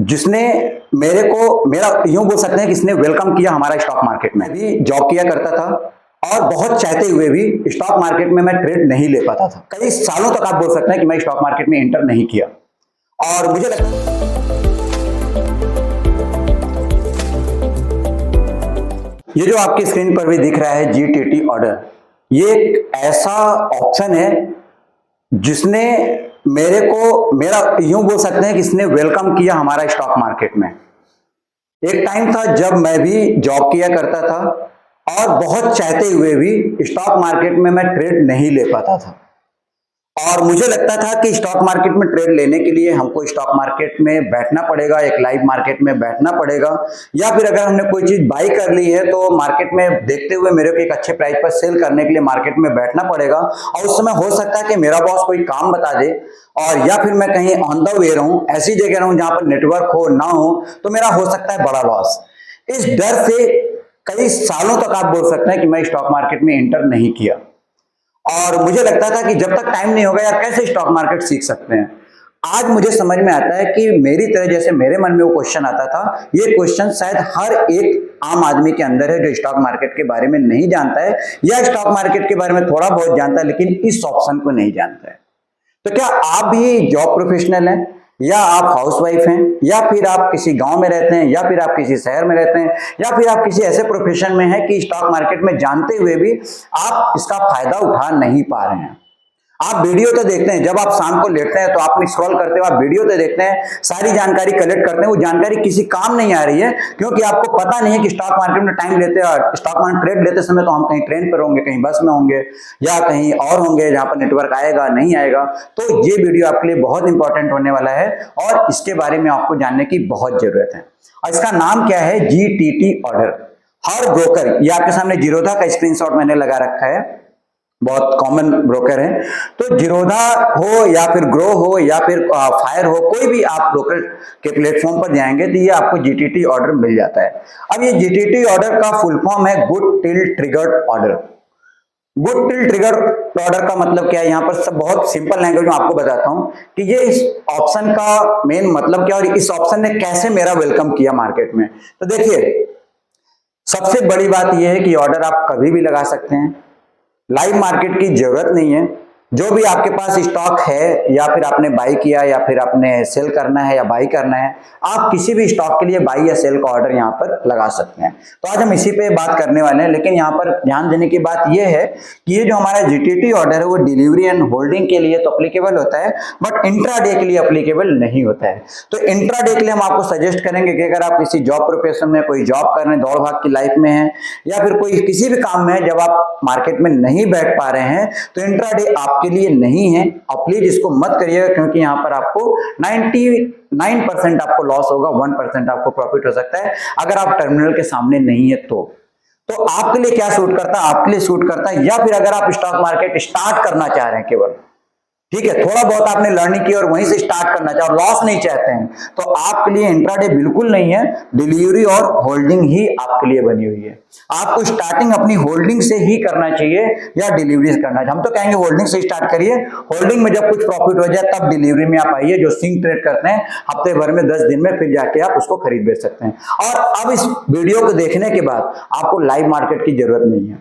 जिसने मेरा यूं बोल सकते हैं कि इसने वेलकम किया हमारा स्टॉक मार्केट में। भी जॉब किया करता था और बहुत चाहते हुए भी स्टॉक मार्केट में मैं ट्रेड नहीं ले पाता था। कई सालों तक आप बोल सकते हैं कि मैं स्टॉक मार्केट में एंटर नहीं किया। और मुझे लगता है ये जो आपकी स्क्रीन पर भी दिख रहा है जीटीटी ऑर्डर, ये एक ऐसा ऑप्शन है जिसने मेरा यूं बोल सकते हैं कि इसने वेलकम किया हमारा स्टॉक मार्केट में। एक टाइम था जब मैं भी जॉब किया करता था और बहुत चाहते हुए भी स्टॉक मार्केट में मैं ट्रेड नहीं ले पाता था। और मुझे लगता था कि स्टॉक मार्केट में ट्रेड लेने के लिए हमको स्टॉक मार्केट में बैठना पड़ेगा, एक लाइव मार्केट में बैठना पड़ेगा, या फिर अगर हमने कोई चीज बाई कर ली है तो मार्केट में देखते हुए मेरे को एक अच्छे प्राइस पर सेल करने के लिए मार्केट में बैठना पड़ेगा। और उस समय हो सकता है कि मेरा बॉस कोई काम बता दे और या फिर मैं कहीं ऑन द वे रहूं, ऐसी जगह रहूं जहां पर नेटवर्क हो ना हो, तो मेरा हो सकता है बड़ा लॉस। इस डर से कई सालों तक आप बोल सकते हैं कि मैं स्टॉक मार्केट में एंटर नहीं किया। और मुझे लगता था कि जब तक टाइम नहीं होगा यार कैसे स्टॉक मार्केट सीख सकते हैं। आज मुझे समझ में आता है कि मेरी तरह जैसे मेरे मन में वो क्वेश्चन आता था, ये क्वेश्चन शायद हर एक आम आदमी के अंदर है जो स्टॉक मार्केट के बारे में नहीं जानता है या स्टॉक मार्केट के बारे में थोड़ा बहुत जानता है लेकिन इस ऑप्शन को नहीं जानता है। तो क्या आप भी जॉब प्रोफेशनल हैं, या आप हाउसवाइफ हैं, या फिर आप किसी गांव में रहते हैं, या फिर आप किसी शहर में रहते हैं, या फिर आप किसी ऐसे प्रोफेशन में हैं कि स्टॉक मार्केट में जानते हुए भी आप इसका फायदा उठा नहीं पा रहे हैं। आप वीडियो तो देखते हैं, जब आप शाम को लेटते हैं तो आप स्क्रॉल करते हो, आप वीडियो तो देखते हैं, सारी जानकारी कलेक्ट करते हैं, वो जानकारी किसी काम नहीं आ रही है क्योंकि आपको पता नहीं है कि स्टॉक मार्केट में टाइम लेते हैं, स्टॉक मार्केट ट्रेड लेते समय तो हम कहीं ट्रेन पर होंगे, कहीं बस में होंगे, या कहीं और होंगे जहां पर नेटवर्क आएगा नहीं आएगा। तो ये वीडियो आपके लिए बहुत इंपॉर्टेंट होने वाला है और इसके बारे में आपको जानने की बहुत जरूरत है। और इसका नाम क्या है? GTT order. हर ब्रोकर, ये आपके सामने जीरोधा का स्क्रीनशॉट मैंने लगा रखा है, बहुत कॉमन ब्रोकर है। तो जीरोधा हो या फिर ग्रो हो या फिर फायर हो, कोई भी आप ब्रोकर के प्लेटफॉर्म पर जाएंगे तो ये आपको जीटीटी ऑर्डर मिल जाता है। अब ये जीटीटी ऑर्डर का फुल फॉर्म है good till triggered order. Good till trigger order का मतलब क्या है? यहाँ पर सब बहुत सिंपल लैंग्वेज में आपको बताता हूं कि ये इस ऑप्शन का मेन मतलब क्या और इस ऑप्शन ने कैसे मेरा वेलकम किया मार्केट में। तो देखिए, सबसे बड़ी बात यह है कि ऑर्डर आप कभी भी लगा सकते हैं, लाइव मार्केट की जरूरत नहीं है। जो भी आपके पास स्टॉक है, या फिर आपने बाई किया या फिर आपने सेल करना है या बाई करना है, आप किसी भी स्टॉक के लिए बाई या सेल का ऑर्डर यहाँ पर लगा सकते हैं। तो आज हम इसी पे बात करने वाले हैं, लेकिन यहाँ पर ध्यान देने की बात यह है कि ये जो हमारा जीटीटी ऑर्डर है वो डिलीवरी एंड होल्डिंग के लिए तो अप्लीकेबल होता है, बट इंट्राडे के लिए अप्लीकेबल नहीं होता है। तो इंट्राडे के लिए हम आपको सजेस्ट करेंगे कि अगर आप किसी जॉब प्रोफेशन में, कोई जॉब कर रहे हैं, दौड़ भाग की लाइफ में है, या फिर कोई किसी भी काम में है, जब आप मार्केट में नहीं बैठ पा रहे हैं तो इंट्राडे आपके लिए नहीं है। और प्लीज इसको मत करिएगा क्योंकि यहां पर आपको 99% आपको लॉस होगा, 1% आपको प्रॉफिट हो सकता है अगर आप टर्मिनल के सामने नहीं है। तो आपके लिए क्या सूट करता है? आपके लिए सूट करता है, या फिर अगर आप स्टॉक मार्केट स्टार्ट करना चाह रहे हैं केवल, ठीक है, थोड़ा बहुत आपने लर्निंग की और वहीं से स्टार्ट करना चाहे और लॉस नहीं चाहते हैं, तो आपके लिए इंट्राडे बिल्कुल नहीं है। डिलीवरी और होल्डिंग ही आपके लिए बनी हुई है। आपको स्टार्टिंग अपनी होल्डिंग से ही करना चाहिए या डिलीवरी से करना चाहिए। हम तो कहेंगे होल्डिंग से स्टार्ट करिए, होल्डिंग में जब कुछ प्रॉफिट हो जाए तब डिलीवरी में आप आइए। जो स्विंग ट्रेड करते हैं हफ्ते भर में 10 दिन में, फिर जाके आप उसको खरीद बेच सकते हैं। और अब इस वीडियो को देखने के बाद आपको लाइव मार्केट की जरूरत नहीं है,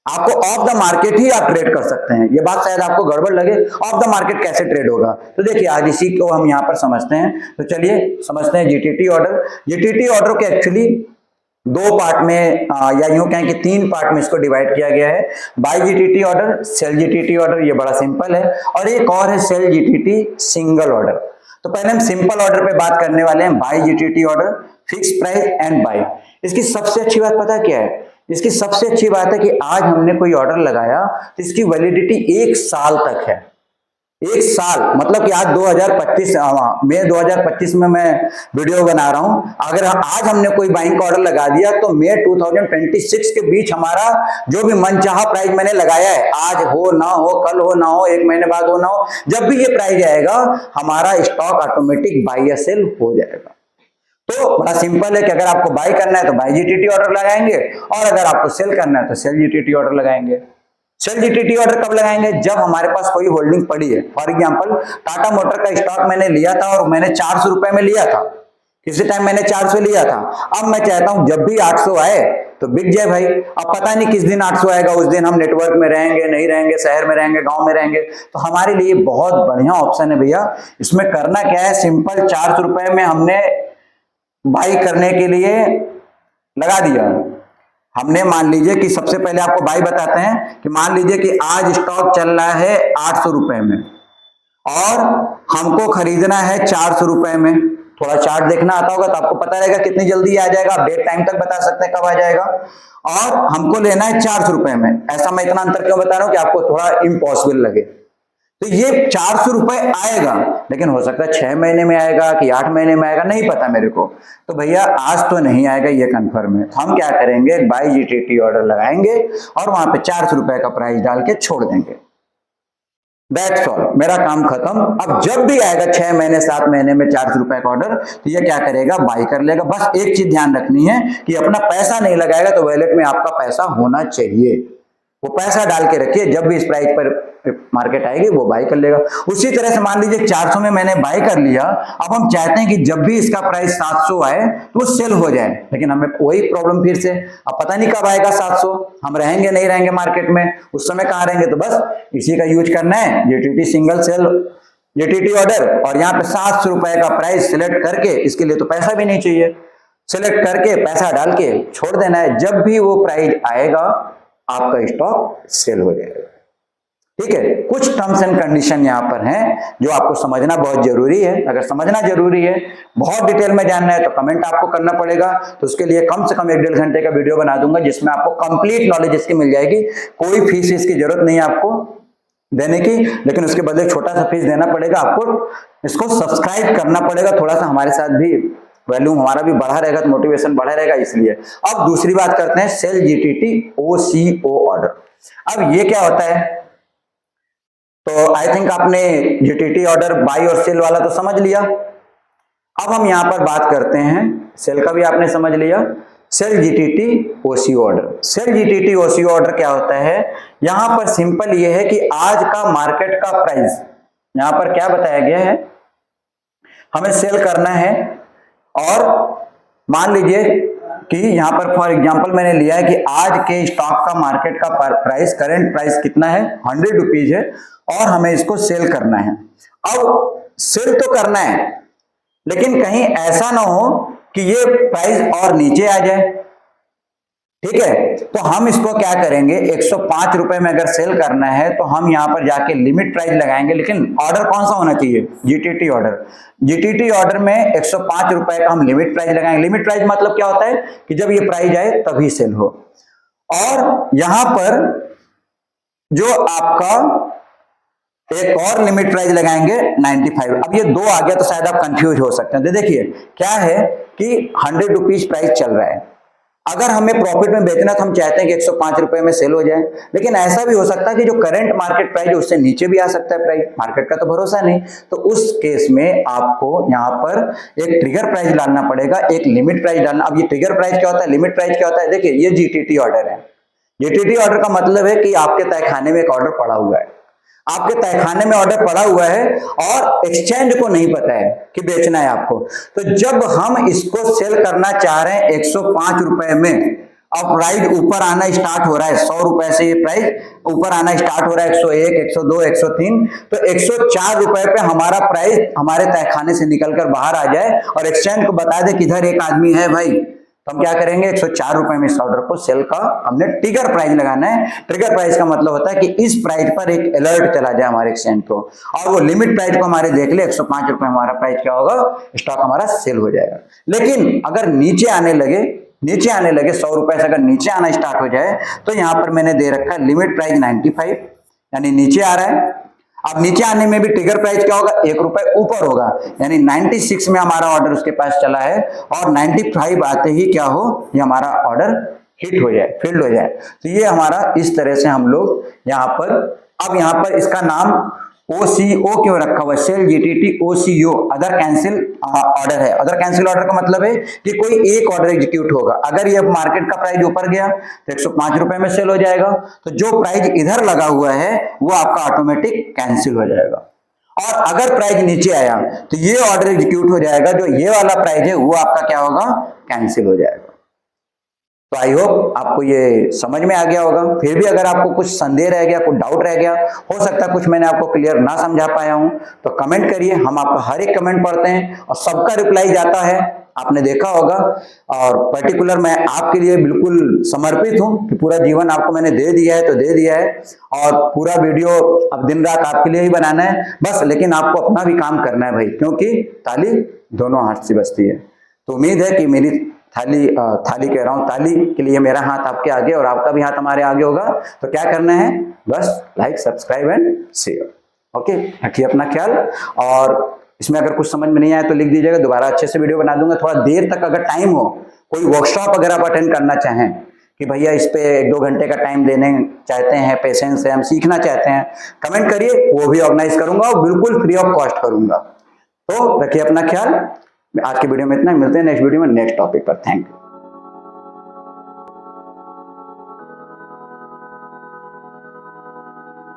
आपको ऑफ द मार्केट ही आप ट्रेड कर सकते हैं। ये बात शायद आपको गड़बड़ लगे, ऑफ द मार्केट कैसे ट्रेड होगा? तो देखिए, आज इसी को हम यहाँ पर समझते हैं। तो चलिए समझते हैं जीटीटी ऑर्डर। जीटीटी ऑर्डर के एक्चुअली दो पार्ट में या यूं कहें कि 3 पार्ट में इसको डिवाइड किया गया है। Buy GTT order, sell GTT order, ये बड़ा सिंपल है, और एक और है सेल जीटीटी सिंगल ऑर्डर। तो पहले हम सिंपल ऑर्डर पे बात करने वाले हैं, buy GTT order, fix price and buy. इसकी सबसे अच्छी बात पता क्या है? इसकी सबसे अच्छी बात है कि आज हमने कोई ऑर्डर लगाया तो इसकी वैलिडिटी 1 साल तक है। 1 साल मतलब कि आज 2025 मई 2025 में मैं वीडियो बना रहा हूं। अगर आज हमने कोई बाइंग का ऑर्डर लगा दिया तो मई 2026 के बीच हमारा जो भी मनचाहा प्राइस मैंने लगाया है, आज हो ना हो, कल हो ना हो, 1 महीने बाद हो ना हो, जब भी ये प्राइस आएगा हमारा स्टॉक ऑटोमेटिक बाय या सेल हो जाएगा। तो बड़ा सिंपल है कि अगर आपको बाय करना है तो बाय जीटीटी ऑर्डर लगाएंगे, और अगर आपको सेल करना है तो सेल जीटीटी ऑर्डर लगाएंगे। सेल जीटीटी ऑर्डर कब लगाएंगे? जब हमारे पास कोई होल्डिंग पड़ी है। फॉर एग्जांपल टाटा मोटर का स्टॉक मैंने लिया था और मैंने 400 रुपए में लिया था, किसी टाइम मैंने 400 लिया था, अब मैं चाहता हूं जब भी 800 आए तो बिक जाए भाई। अब पता नहीं किस दिन 800 आएगा, उस दिन हम नेटवर्क में रहेंगे नहीं रहेंगे, शहर में रहेंगे गांव में रहेंगे, तो हमारे लिए बहुत बढ़िया ऑप्शन है भैया। इसमें करना क्या है, सिंपल 400 रुपए में हमने बाई करने के लिए लगा दिया। हमने मान लीजिए कि सबसे पहले आपको बाई बताते हैं कि मान लीजिए कि आज स्टॉक चल रहा है 800 रुपए में और हमको खरीदना है 400 रुपए में। थोड़ा चार्ट देखना आता होगा तो आपको पता रहेगा कितनी जल्दी आ जाएगा, आप डेट टाइम तक बता सकते हैं कब आ जाएगा। और हमको लेना है 400 रुपए में। ऐसा मैं इतना अंतर क्यों बता रहा हूं कि आपको थोड़ा इम्पॉसिबल लगे। तो ये 400 रुपए आएगा, लेकिन हो सकता है 6 महीने में आएगा कि 8 महीने में आएगा, नहीं पता मेरे को। तो भैया आज तो नहीं आएगा, ये कंफर्म है। तो हम क्या करेंगे, बाय जीटीटी ऑर्डर लगाएंगे और वहां पे 400 रुपए का प्राइस डाल के छोड़ देंगे। दैट्स ऑल, मेरा काम खत्म। अब जब भी आएगा 6 महीने 7 महीने में 400 रुपए का ऑर्डर, तो ये क्या करेगा, बाई कर लेगा। बस एक चीज ध्यान रखनी है कि अपना पैसा नहीं लगाएगा, तो वॉलेट में आपका पैसा होना चाहिए। वो पैसा डाल के रखिए, जब भी इस प्राइस पर मार्केट आएगी वो बाई कर लेगा। उसी तरह से मान लीजिए 400 में मैंने बाई कर लिया, अब हम चाहते हैं कि जब भी इसका प्राइस 700 आए तो वो सेल हो जाए, लेकिन हमें वही प्रॉब्लम फिर से, अब पता नहीं कब आएगा 700, हम रहेंगे नहीं रहेंगे मार्केट में, उस समय कहां रहेंगे। तो बस इसी का यूज करना है, GTT single sell GTT order, और यहाँ पे 700 रुपए का प्राइस सिलेक्ट करके, इसके लिए तो पैसा भी नहीं चाहिए, सिलेक्ट करके पैसा डाल के छोड़ देना है। जब भी वो प्राइस आएगा आपका स्टॉक सेल हो जाएगा। ठीक है, कुछ टर्म्स एंड कंडीशन यहां पर हैं जो आपको समझना बहुत जरूरी है। अगर समझना जरूरी है, बहुत डिटेल में जानना है, तो कमेंट आपको करना पड़ेगा। तो उसके लिए कम से कम 1-1.5 घंटे का वीडियो बना दूंगा, जिसमें आपको कंप्लीट नॉलेज इसकी मिल जाएगी। कोई फीस इसकी जरूरत नहीं है आपको देने की, लेकिन उसके बदले छोटा सा फीस देना पड़ेगा आपको। इसको सब्सक्राइब करना पड़ेगा, थोड़ा सा हमारे साथ भी वैल्यूम हमारा भी बढ़ा रहेगा, तो मोटिवेशन बढ़ा रहेगा, इसलिए। अब दूसरी बात करते हैं, सेल जीटीटी ओसीओ ऑर्डर। अब ये क्या होता है, तो आई थिंक आपने जीटीटी ऑर्डर बाई और सेल वाला तो समझ लिया। अब हम यहां पर बात करते हैं, सेल का भी आपने समझ लिया, sell GTT OCO order. Sell GTT OCO order क्या होता है, यहां पर सिंपल ये है कि आज का मार्केट का प्राइस यहां पर क्या बताया गया है, हमें सेल करना है। और मान लीजिए कि यहां पर फॉर एग्जांपल मैंने लिया है कि आज के स्टॉक का मार्केट का प्राइस, करंट प्राइस कितना है, 100 रुपीज है, और हमें इसको सेल करना है। अब सेल तो करना है, लेकिन कहीं ऐसा ना हो कि ये प्राइस और नीचे आ जाए। ठीक है, तो हम इसको क्या करेंगे, 105 रुपए में अगर सेल करना है तो हम यहां पर जाके लिमिट प्राइस लगाएंगे, लेकिन ऑर्डर कौन सा होना चाहिए, जीटीटी ऑर्डर। जीटीटी ऑर्डर में 105 रुपए का हम लिमिट प्राइस लगाएंगे। लिमिट प्राइस मतलब क्या होता है कि जब ये प्राइस आए तभी सेल हो। और यहां पर जो आपका एक और लिमिट प्राइस लगाएंगे 95। अब ये 2 आ गया तो शायद आप कंफ्यूज हो सकते हैं। तो देखिए क्या है कि 100 रुपीज प्राइस चल रहा है, अगर हमें प्रॉफिट में बेचना तो हम चाहते हैं कि 105 रुपए में सेल हो जाए, लेकिन ऐसा भी हो सकता है कि जो करंट मार्केट प्राइस है उससे नीचे भी आ सकता है प्राइस, मार्केट का तो भरोसा नहीं। तो उस केस में आपको यहाँ पर एक ट्रिगर प्राइस डालना पड़ेगा, एक लिमिट प्राइस डालना। अब ये ट्रिगर प्राइस क्या होता है, लिमिट प्राइस क्या होता है, देखिए ये जीटीटी ऑर्डर है। जीटीटी ऑर्डर का मतलब है कि आपके तहखाने में एक ऑर्डर पड़ा हुआ है, आपके तहखाने में ऑर्डर पड़ा हुआ है और एक्सचेंज को नहीं पता है कि बेचना है आपको। तो जब हम इसको सेल करना चाह रहे हैं 105 रुपए में, अब प्राइस ऊपर आना स्टार्ट हो रहा है, 100 रुपए से ये प्राइस ऊपर आना स्टार्ट हो रहा है, 101, 102, 103, तो 104 रुपए पे हमारा प्राइस हमारे तहखाने से निकलकर बाहर आ जाए और एक्सचेंज को बता दे कि इधर एक आदमी है भाई, तो हम क्या करेंगे, 104 रुपए में इस ऑर्डर को सेल का हमने ट्रिगर प्राइस लगाना है। ट्रिगर प्राइस का मतलब होता है कि इस प्राइस पर एक अलर्ट चला जाए हमारे एक्सचेंज को, और वो लिमिट प्राइस को हमारे देख ले, 105 रुपए हमारा प्राइस क्या होगा, स्टॉक हमारा सेल हो जाएगा। लेकिन अगर नीचे आने लगे 100 रुपए से अगर नीचे आना स्टार्ट हो जाए, तो यहां पर मैंने दे रखा है लिमिट प्राइस 95, यानी नीचे आ रहा है। अब नीचे आने में भी ट्रिगर प्राइस क्या होगा, 1 रुपए ऊपर होगा, यानी 96 में हमारा ऑर्डर उसके पास चला है, और 95 आते ही क्या हो, ये हमारा ऑर्डर हिट हो जाए, फिल्ड हो जाए। तो ये हमारा इस तरह से हम लोग यहाँ पर, अब यहाँ पर इसका नाम ओसीओ क्यों रखा हुआ है, sell GTT OCO, other cancel order है। अदर कैंसिल ऑर्डर का मतलब है कि कोई एक ऑर्डर एग्जीक्यूट होगा। अगर ये मार्केट का प्राइस ऊपर गया तो 105 रुपए में सेल हो जाएगा, तो जो प्राइस इधर लगा हुआ है वो आपका ऑटोमेटिक कैंसिल हो जाएगा। और अगर प्राइस नीचे आया तो ये ऑर्डर एग्जीक्यूट हो जाएगा, जो ये वाला प्राइस है वो आपका क्या होगा, कैंसिल हो जाएगा। तो आई होप आपको ये समझ में आ गया होगा। फिर भी अगर आपको कुछ संदेह रह गया, कुछ डाउट रह गया, हो सकता है कुछ मैंने आपको क्लियर ना समझा पाया हूं, तो कमेंट करिए, हम आपका हर एक कमेंट पढ़ते हैं और सबका रिप्लाई जाता है, आपने देखा होगा। और पर्टिकुलर मैं आपके लिए बिल्कुल समर्पित हूं कि पूरा जीवन आपको मैंने दे दिया है तो दे दिया है, और पूरा वीडियो अब दिन रात आपके लिए ही बनाना है बस। लेकिन आपको अपना भी काम करना है भाई, क्योंकि ताली दोनों हाथ से बजती है। तो उम्मीद है कि मेरी थाली कह रहा हूं, ताली के लिए मेरा हाथ आपके आगे और आपका भी हाथ हमारे आगे होगा। तो क्या करना है, बस like, subscribe and share. Okay, रखिए अपना ख्याल। और इसमें अगर कुछ समझ में नहीं आया तो लिख दीजिएगा, दोबारा अच्छे से वीडियो बना दूंगा। थोड़ा देर तक अगर टाइम हो, कोई वर्कशॉप अगर आप अटेंड करना चाहें कि भैया इस पे 1-2 घंटे का टाइम देने चाहते हैं, पेशेंस है, हम सीखना चाहते हैं, कमेंट करिए, वो भी ऑर्गेनाइज करूंगा और बिल्कुल फ्री ऑफ कॉस्ट करूंगा। तो रखिए अपना ख्याल। आज की वीडियो में इतना ही, मिलते हैं नेक्स्ट वीडियो में नेक्स्ट टॉपिक पर। Thank you.